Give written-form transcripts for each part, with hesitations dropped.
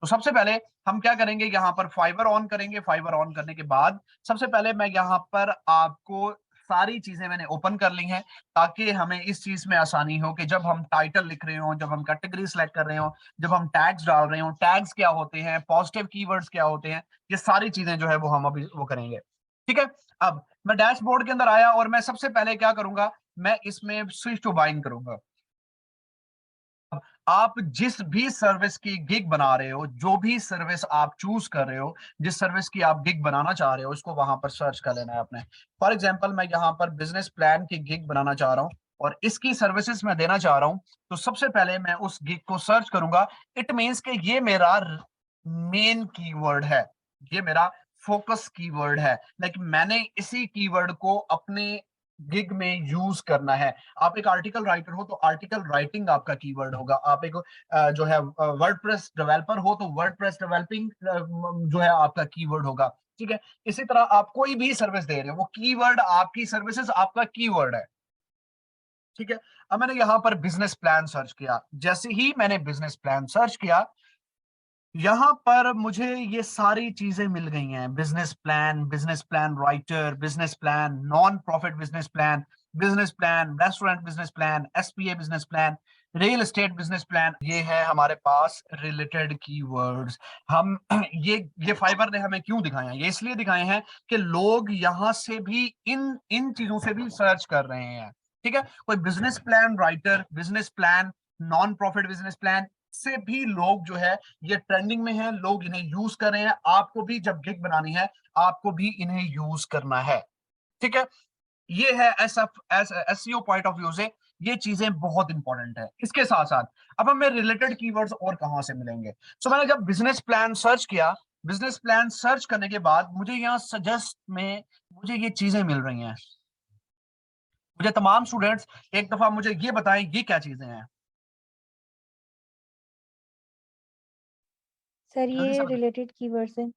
तो सबसे पहले हम क्या करेंगे, यहाँ पर फाइवर ऑन करेंगे। फाइवर ऑन करने के बाद सबसे पहले मैं यहाँ पर आपको सारी चीजें मैंने ओपन कर ली हैं, ताकि हमें इस चीज में आसानी हो कि जब हम टाइटल लिख रहे हो, जब हम कैटेगरी सेलेक्ट कर रहे हो, जब हम टैग्स डाल रहे हो, टैग्स क्या होते हैं, पॉजिटिव कीवर्ड्स क्या होते हैं, ये सारी चीजें जो है वो हम अभी वो करेंगे। ठीक है। अब मैं डैशबोर्ड के अंदर आया और मैं सबसे पहले क्या करूंगा, मैं इसमें स्विच टू बाइंग करूंगा। आप जिस भी सर्विस की गिग बना रहे हो, जो भी सर्विस आप चूज कर रहे हो, जिस सर्विस की आप गिग बनाना चाह रहे हो, उसको वहां पर सर्च कर लेना है आपने। फॉर एग्जांपल मैं यहाँ पर बिजनेस प्लान की गिग बनाना चाह रहा हूँ और इसकी सर्विसेज मैं देना चाह रहा हूँ, तो सबसे पहले मैं उस गिग को सर्च करूंगा। इट मीन्स कि ये मेरा मेन कीवर्ड है, ये मेरा फोकस कीवर्ड है, लेकिन मैंने इसी कीवर्ड को अपने गिग में यूज करना है। आप एक आर्टिकल राइटर हो तो आर्टिकल राइटिंग आपका कीवर्ड होगा। आप एक जो है वर्डप्रेस डेवलपर हो तो वर्डप्रेस डेवलपिंग जो है आपका कीवर्ड होगा। ठीक है। इसी तरह आप कोई भी सर्विस दे रहे हो, वो कीवर्ड आपकी सर्विसेज आपका कीवर्ड है। ठीक है। अब मैंने यहाँ पर बिजनेस प्लान सर्च किया। जैसे ही मैंने बिजनेस प्लान सर्च किया, यहाँ पर मुझे ये सारी चीजें मिल गई हैं। Business plan writer, business plan non profit business plan restaurant business plan, SPA business plan, real estate business plan. ये है हमारे पास रिलेटेड कीवर्ड्स। हम ये फाइबर ने हमें क्यों दिखाए हैं, ये इसलिए दिखाए हैं कि लोग यहाँ से भी इन इन चीजों से भी सर्च कर रहे हैं। ठीक है। कोई business plan writer, business plan non profit business plan से भी लोग जो है ये ट्रेंडिंग में है, लोग इन्हें यूज कर रहे हैं। आपको भी जब गिग बनानी है, आपको भी इन्हें यूज करना है। ठीक है। ये है एसईओ पॉइंट ऑफ व्यू से ये चीजें बहुत इंपॉर्टेंट है। इसके साथ साथ अब हमें रिलेटेड कीवर्ड्स और कहां से मिलेंगे। सो मैंने जब बिजनेस प्लान सर्च किया, बिजनेस प्लान सर्च करने के बाद मुझे यहाँ सजेस्ट में मुझे ये चीजें मिल रही हैं। मुझे तमाम स्टूडेंट्स एक दफा मुझे ये बताएं, ये क्या चीजें हैं। सर जल्दी ये से बताएं। रिलेटेड कीवर्ड्स हैं।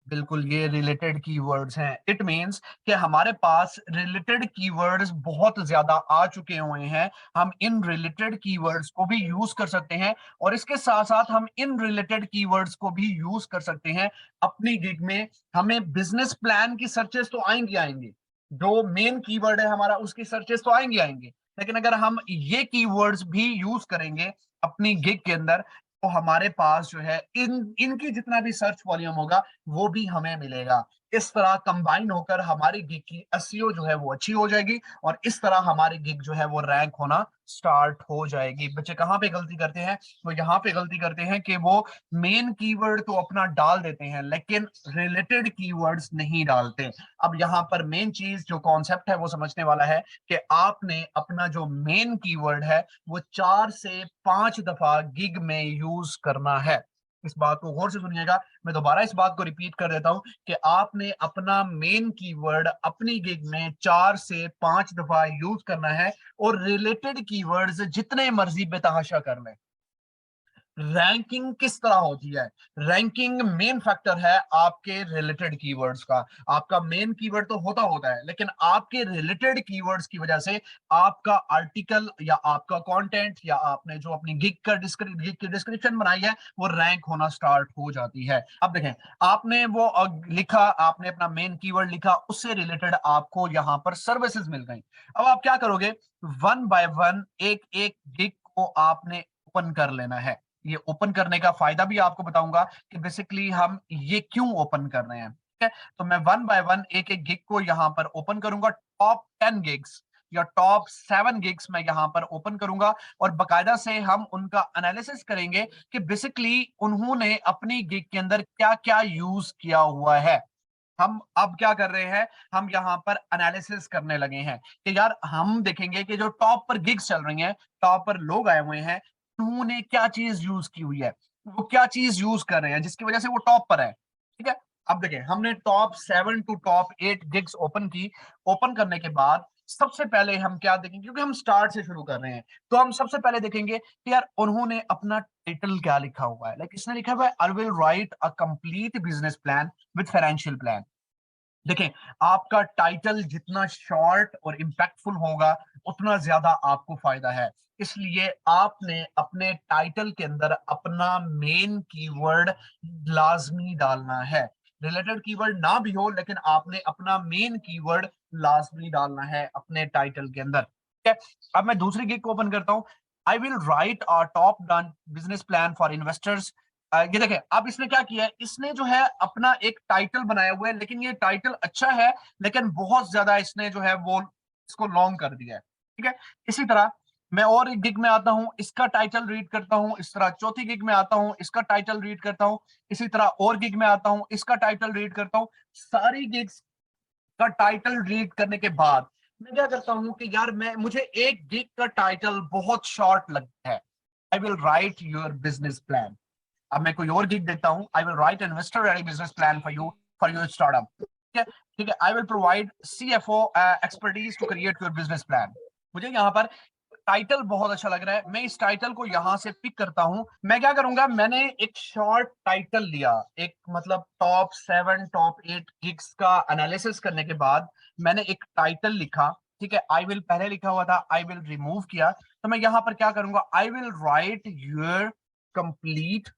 बिल्कुल, ये रिलेटेड कीवर्ड्स हैं। इट मींस कि हमारे पास रिलेटेड कीवर्ड्स बहुत ज्यादा आ चुके हुए हैं। हम इन रिलेटेड कीवर्ड्स को भी यूज कर सकते हैं और इसके साथ साथ हम इन रिलेटेड कीवर्ड्स को भी यूज कर सकते हैं अपनी गिग में। हमें बिजनेस प्लान की सर्चेस तो आएंगी आएंगी, जो मेन कीवर्ड है हमारा उसकी सर्चेस तो आएंगी आएंगी, लेकिन अगर हम ये कीवर्ड्स भी यूज करेंगे अपनी गिग के अंदर, तो हमारे पास जो है इनकी जितना भी सर्च वॉल्यूम होगा वो भी हमें मिलेगा। इस तरह कंबाइन होकर हमारी गिग की एसईओ जो है वो अच्छी हो जाएगी और इस तरह हमारी गिग जो है वो रैंक होना स्टार्ट हो जाएगी। बच्चे कहाँ पे गलती करते हैं, वो यहाँ पे गलती करते हैं कि वो मेन कीवर्ड तो अपना डाल देते हैं लेकिन रिलेटेड कीवर्ड्स नहीं डालते। अब यहाँ पर मेन चीज जो कॉन्सेप्ट है वो समझने वाला है कि आपने अपना जो मेन कीवर्ड है वो 4 से 5 दफा गिग में यूज करना है। इस बात को गौर से सुनिएगा। मैं दोबारा इस बात को रिपीट कर देता हूं कि आपने अपना मेन कीवर्ड अपनी गिग में 4 से 5 दफा यूज करना है और रिलेटेड कीवर्ड्स जितने मर्जी बेतहाशा कर लें। रैंकिंग किस तरह होती है, रैंकिंग मेन फैक्टर है आपके रिलेटेड कीवर्ड्स का। आपका मेन कीवर्ड तो होता होता है, लेकिन आपके रिलेटेड कीवर्ड्स की वजह से आपका आर्टिकल या आपका कंटेंट या आपने जो अपनी गिग की डिस्क्रिप्शन बनाई है वो रैंक होना स्टार्ट हो जाती है। अब देखें, आपने वो लिखा, आपने अपना मेन कीवर्ड लिखा, उससे रिलेटेड आपको यहाँ पर सर्विसेज मिल गई। अब आप क्या करोगे, वन बाय वन एक एक गिग को आपने ओपन कर लेना है। ये ओपन करने का फायदा भी आपको बताऊंगा कि बेसिकली हम ये क्यों ओपन कर रहे हैं। ठीक है। तो मैं वन बाय वन एक एक गिग को यहां पर ओपन करूंगा। टॉप 10 गिग्स या टॉप 7 गिग्स मैं यहां पर ओपन करूंगा और बकायदा से हम उनका एनालिसिस करेंगे कि बेसिकली उन्होंने अपनी गिग के अंदर क्या क्या यूज किया हुआ है। हम अब क्या कर रहे हैं, हम यहाँ पर एनालिसिस करने लगे हैं कि यार हम देखेंगे कि जो टॉप पर गिग्स चल रही हैं, टॉप पर लोग आए हुए हैं, उन्होंने क्या चीज यूज की हुई है, वो क्या चीज यूज कर रहे हैं जिसकी वजह से वो टॉप पर है। ठीक है। अब देखिए, हमने top 7 to top 8 gigs open की। ओपन करने के बाद सबसे पहले हम क्या देखेंगे, क्योंकि हम स्टार्ट से शुरू कर रहे हैं, तो हम सबसे पहले देखेंगे कि यार उन्होंने अपना टाइटल क्या लिखा हुआ है। लाइक इसने लिखा हुआ है, I will right a complete business plan with financial plan. देखें, आपका टाइटल जितना शॉर्ट और इंपैक्टफुल होगा उतना ज्यादा आपको फायदा है। इसलिए आपने अपने टाइटल के अंदर अपना मेन कीवर्ड लाजमी डालना है। रिलेटेड कीवर्ड ना भी हो, लेकिन आपने अपना मेन कीवर्ड लाजमी डालना है अपने टाइटल के अंदर। ठीक है, अब मैं दूसरी गिग को ओपन करता हूं। I will right a top done business plan for investors. ये देखें, अब इसने क्या किया है, इसने जो है अपना एक टाइटल बनाया हुआ है, लेकिन ये टाइटल अच्छा है, लेकिन बहुत ज्यादा इसने जो है वो इसको लॉन्ग कर दिया है। ठीक है, इसी तरह मैं और एक गिग में आता हूं, इसका टाइटल रीड करता हूं, इस तरह चौथी गिग में आता हूं, इसका टाइटल रीड करता हूं, इसी तरह और गिग में आता हूं, इसका टाइटल रीड करता हूं। सारी गिग्स का टाइटल रीड करने के बाद मैं क्या करता हूं कि यार मैं मुझे एक गिग का टाइटल बहुत शॉर्ट लगता है। I will write your business plan. अब मैं कोई और गिग देता हूं, I will write investor ready business plan for your startup. ठीक है, ठीक है, I will provide CFO expertise to create your business plan. मुझे यहाँ पर टाइटल बहुत अच्छा लग रहा है, मैं इस टाइटल को यहां से पिक करता हूं। मैं क्या करूंगा, मैंने एक शॉर्ट टाइटल लिया, एक मतलब टॉप 7 टॉप 8 गिग्स का एनालिसिस करने के बाद मैंने एक टाइटल लिखा। ठीक है, आई विल पहले लिखा हुआ था, आई विल रिमूव किया, तो मैं यहां पर क्या करूंगा, आई विल राइट योर कंप्लीट।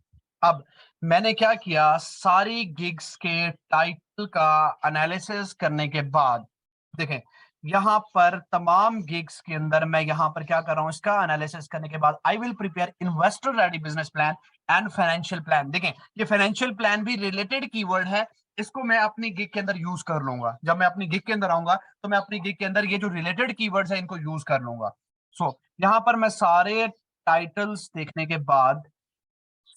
अब मैंने क्या किया, सारी गिग्स के टाइटल का एनालिसिस करने के बाद देखें, यहाँ पर तमाम गिग्स के अंदर मैं यहाँ पर क्या कर रहा हूं, इसका एनालिसिस करने के बाद I will prepare investor ready business plan and financial plan. देखें, ये फाइनेंशियल प्लान भी रिलेटेड कीवर्ड है, इसको मैं अपनी गिग के अंदर यूज कर लूंगा। जब मैं अपनी गिग के अंदर आऊंगा तो मैं अपनी गिग के अंदर ये जो रिलेटेड कीवर्ड्स है इनको यूज कर लूंगा। सो यहाँ पर मैं सारे टाइटल्स देखने के बाद,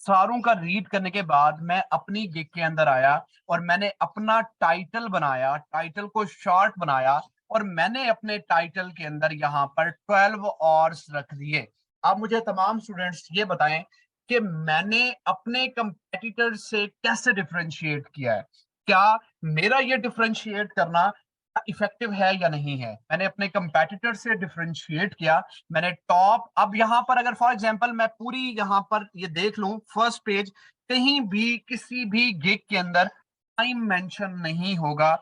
सारों का रीड करने के बाद मैं अपनी गिग के अंदर आया और मैंने अपना टाइटल बनाया, टाइटल को शॉर्ट बनाया, और मैंने अपने टाइटल के अंदर यहाँ पर 12 ऑर्स रख दिए। अब मुझे तमाम स्टूडेंट्स ये बताएं कि मैंने अपने कंपेटिटर से कैसे डिफरेंशिएट किया है। क्या मेरा ये डिफरेंशिएट करना इफेक्टिव है या नहीं है। मैंने अपने कंपेटिटर से डिफरेंशिएट किया, मैंने टॉप, अब यहां पर अगर फॉर एग्जांपल मैं पूरी यहां पर ये देख लूं फर्स्ट पेज, कहीं भी किसी भी गिग के अंदर टाइम मेंशन नहीं होगा।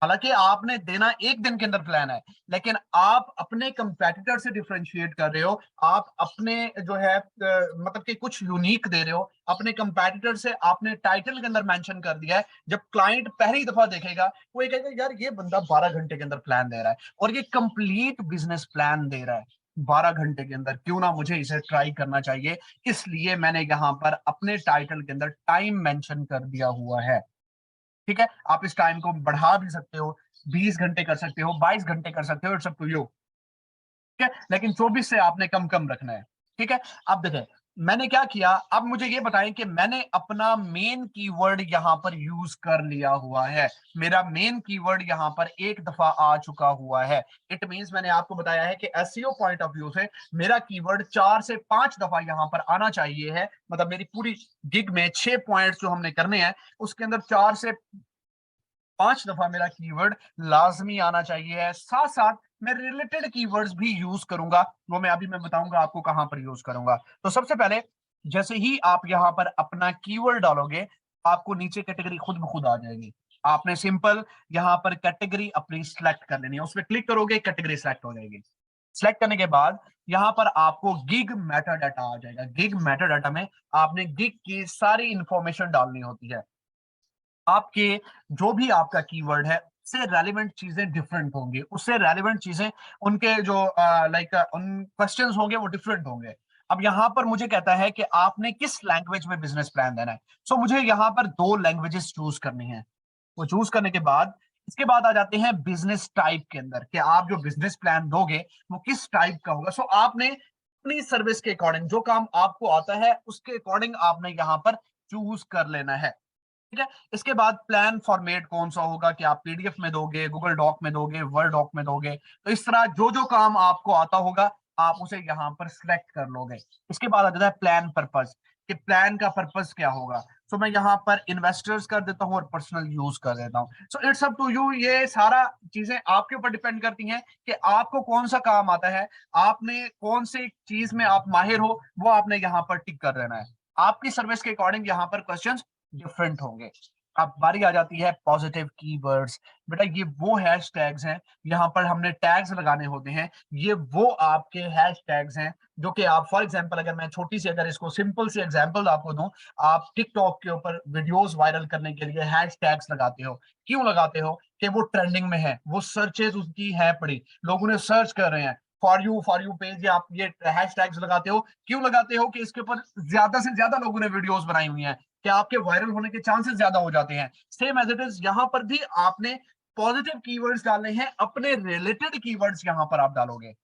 हालांकि आपने देना एक दिन के अंदर प्लान है, लेकिन आप अपने कंपेटिटर से डिफरेंशिएट कर रहे हो, आप अपने जो है मतलब कि कुछ यूनिक दे रहे हो अपने कंपेटिटर से। आपने टाइटल के अंदर मेंशन कर दिया है, जब क्लाइंट पहली दफा देखेगा वो ये कहेगा यार ये बंदा 12 घंटे के अंदर प्लान दे रहा है और ये कंप्लीट बिजनेस प्लान दे रहा है 12 घंटे के अंदर, क्यों ना मुझे इसे ट्राई करना चाहिए। इसलिए मैंने यहाँ पर अपने टाइटल के अंदर टाइम मेंशन कर दिया हुआ है। ठीक है, आप इस टाइम को बढ़ा भी सकते हो, 20 घंटे कर सकते हो, 22 घंटे कर सकते हो, इट्स अप टू यू। ठीक है, लेकिन 24 से आपने कम कम रखना है। ठीक है, अब देखें मैंने क्या किया, अब मुझे ये बताएं कि मैंने अपना मेन कीवर्ड यहां पर यूज कर लिया हुआ है। मेरा मेन कीवर्ड यहां पर एक दफा आ चुका हुआ है। इट मींस मैंने आपको बताया है कि एसईओ पॉइंट ऑफ व्यू से मेरा कीवर्ड 4 से 5 दफा यहां पर आना चाहिए है। मतलब मेरी पूरी गिग में 6 पॉइंट्स जो हमने करने हैं उसके अंदर 4 से 5 दफा मेरा कीवर्ड लाजमी आना चाहिए है। साथ साथ मैं रिलेटेड कीवर्ड्स भी यूज करूंगा, वो मैं बताऊंगा आपको कहां पर यूज करूंगा। तो सबसे पहले जैसे ही आप यहां पर अपना कीवर्ड डालोगे, आपको नीचे कैटेगरी खुद ब खुद आ जाएगी। आपने सिंपल यहां पर कैटेगरी अपनी सिलेक्ट कर लेनी है, उस पर क्लिक करोगे कैटेगरी सिलेक्ट हो जाएगी। सिलेक्ट करने के बाद यहां पर आपको गिग मेटा डाटा आ जाएगा। गिग मेटा डाटा में आपने गिग की सारी इंफॉर्मेशन डालनी होती है। आपके जो भी आपका कीवर्ड है उससे रेलेवेंट चीजें डिफरेंट होंगी, उससे रेलेवेंट चीजें उनके जो लाइक उन क्वेश्चंस होंगे वो डिफरेंट होंगे। अब यहां पर मुझे कहता है कि आपने किस लैंग्वेज में बिजनेस प्लान देना है। सो मुझे यहां पर 2 लैंग्वेजेस चूज करनी है। वो चूज करने के बाद इसके बाद आ जाते हैं बिजनेस टाइप के अंदर कि आप जो बिजनेस प्लान दोगे वो किस टाइप का होगा। सो आपने अपनी सर्विस के अकॉर्डिंग जो काम आपको आता है उसके अकॉर्डिंग आपने यहां पर चूज कर लेना है। ठीक है, इसके बाद प्लान फॉर्मेट कौन सा होगा कि आप पीडीएफ में दोगे, गूगल डॉक में दोगे, वर्ड डॉक में दोगे। तो इस तरह जो जो काम आपको आता होगा आप उसे यहां पर सिलेक्ट कर लोगे। इसके बाद आ जाता है प्लान पर्पस, कि प्लान का पर्पस क्या होगा। सो मैं यहाँ पर इन्वेस्टर्स कर देता हूँ और पर्सनल यूज कर देता हूँ। So it's up to you, ये सारा चीजें आपके ऊपर डिपेंड करती हैं कि आपको कौन सा काम आता है, आपने कौन सी चीज में आप माहिर हो, वो आपने यहाँ पर टिक कर देना है। आपकी सर्विस के अकॉर्डिंग यहाँ पर क्वेश्चंस डिफरेंट होंगे। अब बारी आ जाती है पॉजिटिव कीवर्ड्स। बेटा ये वो हैशटैग्स हैं, यहाँ पर हमने टैग्स लगाने होते हैं। ये वो आपके हैशटैग्स हैं जो कि आप फॉर एग्जांपल अगर मैं छोटी सी अगर इसको सिंपल सी एग्जांपल आपको दूं, आप टिकटॉक के ऊपर वीडियोस वायरल करने के लिए हैशटैग्स लगाते हो। क्यों लगाते हो? कि वो ट्रेंडिंग में है, वो सर्चेज उसकी है पड़ी, लोग उन्हें सर्च कर रहे हैं। फॉर यू पेज या आप ये हैशटैग्स लगाते हो, क्यों लगाते हो? कि इसके ऊपर ज्यादा से ज्यादा लोगों ने वीडियोस बनाई हुई हैं, कि आपके वायरल होने के चांसेस ज्यादा हो जाते हैं। सेम एज इट इज यहां पर भी आपने पॉजिटिव कीवर्ड्स डालने हैं, अपने रिलेटेड कीवर्ड्स यहां पर आप डालोगे।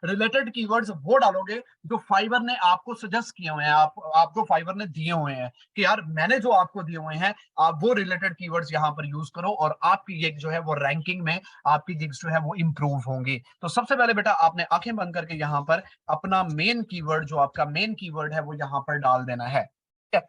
रिलेटेड कीवर्ड्स वो डालोगे जो फाइवर ने आपको सजेस्ट किए हुए हैं, आपको फाइवर ने दिए हुए हैं कि यार मैंने जो आपको दिए हुए हैं, आप वो रिलेटेड कीवर्ड्स यहां पर यूज करो और आपकी गिग जो है वो रैंकिंग में, आपकी गिग्स जो है वो इंप्रूव होंगी। तो सबसे पहले बेटा आपने आंखें बंद करके यहां पर अपना मेन कीवर्ड, जो आपका मेन कीवर्ड है वो यहां पर डाल देना है। ठीक है?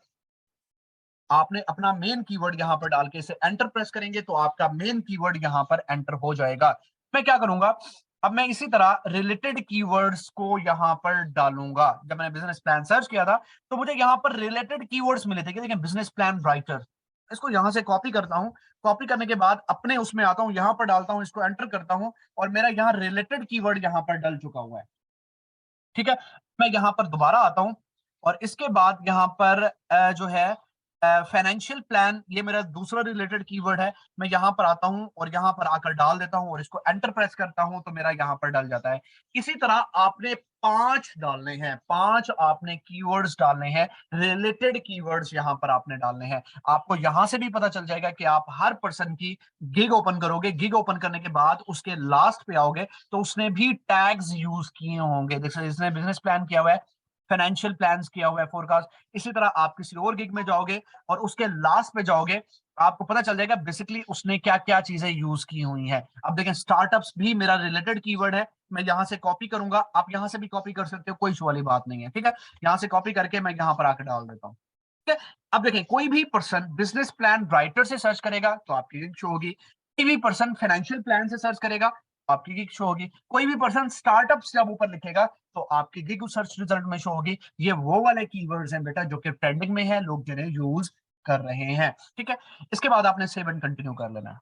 आपने अपना मेन कीवर्ड यहां पर डाल के इसे एंटर प्रेस करेंगे तो आपका मेन कीवर्ड यहां पर एंटर हो जाएगा। मैं क्या करूंगा, अब मैं इसी तरह रिलेटेड कीवर्ड्स को यहां पर डालूंगा। जब मैंने बिजनेस प्लान सर्च किया था तो मुझे यहां पर रिलेटेड कीवर्ड्स मिले थे कि देखिए बिजनेस प्लान राइटर। इसको यहां से कॉपी करता हूं, कॉपी करने के बाद अपने उसमें आता हूं, यहां पर डालता हूं, इसको एंटर करता हूं और मेरा यहां रिलेटेड कीवर्ड यहां पर डल चुका हुआ है। ठीक है? मैं यहाँ पर दोबारा आता हूँ और इसके बाद यहाँ पर जो है फाइनेंशियल प्लान, ये मेरा दूसरा रिलेटेड कीवर्ड है। मैं यहाँ पर आता हूँ और यहाँ पर आकर डाल देता हूँ और इसको एंटर प्रेस करता हूँ तो मेरा यहाँ पर डल जाता है। इसी तरह आपने 5 डालने हैं, 5 आपने कीवर्ड्स डालने हैं, रिलेटेड कीवर्ड्स यहाँ पर आपने डालने हैं। आपको यहाँ से भी पता चल जाएगा कि आप हर पर्सन की गिग ओपन करोगे, गिग ओपन करने के बाद उसके लास्ट पे आओगे तो उसने भी टैग्स यूज किए होंगे। जैसे इसने बिजनेस प्लान किया हुआ है, फाइनेंशियल प्लान्स किया हुआ है, फोरकास्ट। इसी तरह आप किसी और गिग में जाओगे और उसके लास्ट पे जाओगे, आपको पता चल जाएगा बेसिकली उसने क्या क्या चीजें यूज की हुई हैं। अब देखें स्टार्टअप्स भी मेरा रिलेटेड कीवर्ड है। मैं यहां से कॉपी करूंगा, आप यहां से भी कॉपी कर सकते हो, कोई इशू वाली बात नहीं है। ठीक है? यहां से कॉपी करके मैं यहां पर आकर डाल देता हूँ। ठीक है? अब देखें कोई भी पर्सन बिजनेस प्लान राइटर से सर्च करेगा तो आपकी गिग शो होगी। कोई भी पर्सन फाइनेंशियल प्लान से सर्च करेगा तो आपकी गिग शो होगी। कोई भी पर्सन स्टार्टअप्स जब ऊपर लिखेगा तो आपकी गिग उस सर्च रिजल्ट में शो होगी। ये वो वाले कीवर्ड्स हैं बेटा जो कि ट्रेंडिंग में है, लोग जिन्हें यूज कर रहे हैं। ठीक है? इसके बाद आपने सेव एंड कंटिन्यू कर लेना है।